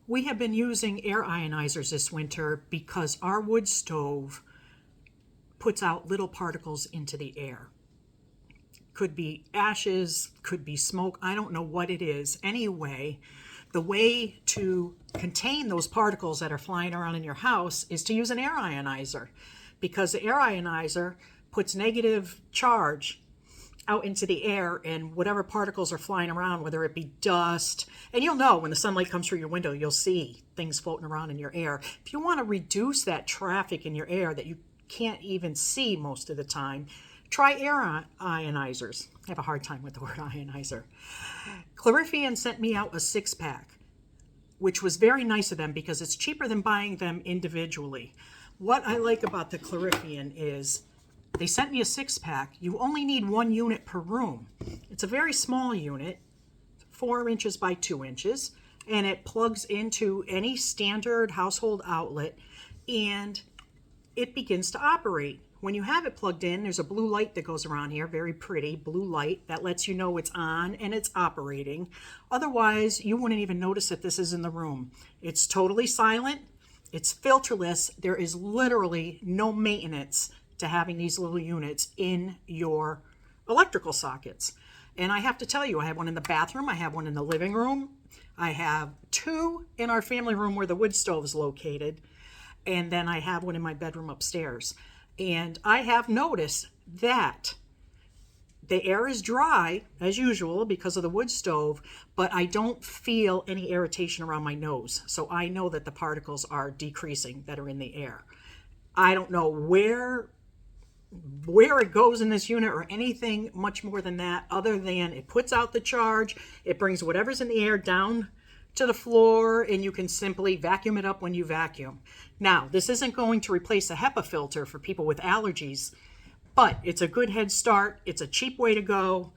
We have been using air ionizers this winter because our wood stove puts out little particles into the air. Could be ashes, could be smoke, I don't know what it is. Anyway, the way to contain those particles that are flying around in your house is to use an air ionizer, because the air ionizer puts negative charge out into the air, and whatever particles are flying around, whether it be dust, and you'll know when the sunlight comes through your window, you'll see things floating around in your air. If you want to reduce that traffic in your air that you can't even see most of the time, try air ionizers. I have a hard time with the word ionizer. Clarifian sent me out a 6-pack, which was very nice of them because it's cheaper than buying them individually. What I like about the Clarifian is they sent me a 6-pack. You only need 1 unit per room. It's a very small unit, 4 inches by 2 inches, and it plugs into any standard household outlet and it begins to operate. When you have it plugged in, there's a blue light that goes around here, very pretty blue light that lets you know it's on and it's operating. Otherwise, you wouldn't even notice that this is in the room. It's totally silent. It's filterless. There is literally no maintenance to having these little units in your electrical sockets. And I have to tell you, I have one in the bathroom, I have one in the living room, I have 2 in our family room where the wood stove is located, and then I have one in my bedroom upstairs. And I have noticed that the air is dry as usual because of the wood stove, but I don't feel any irritation around my nose. So I know that the particles are decreasing that are in the air. I don't know where it goes in this unit or anything much more than that, other than it puts out the charge, it brings whatever's in the air down to the floor, and you can simply vacuum it up when you vacuum. Now, this isn't going to replace a HEPA filter for people with allergies, but it's a good head start. It's a cheap way to go.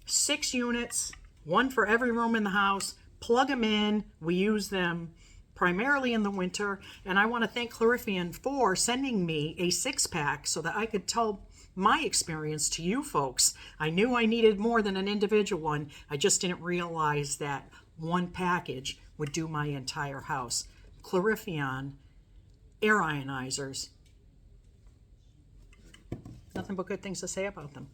6 units, 1 for every room in the house. Plug them in. We use them primarily in the winter, and I want to thank Clarifian for sending me a 6-pack so that I could tell my experience to you folks. I knew I needed more than an individual one. I just didn't realize that one package would do my entire house. Clarifian air ionizers. Nothing but good things to say about them.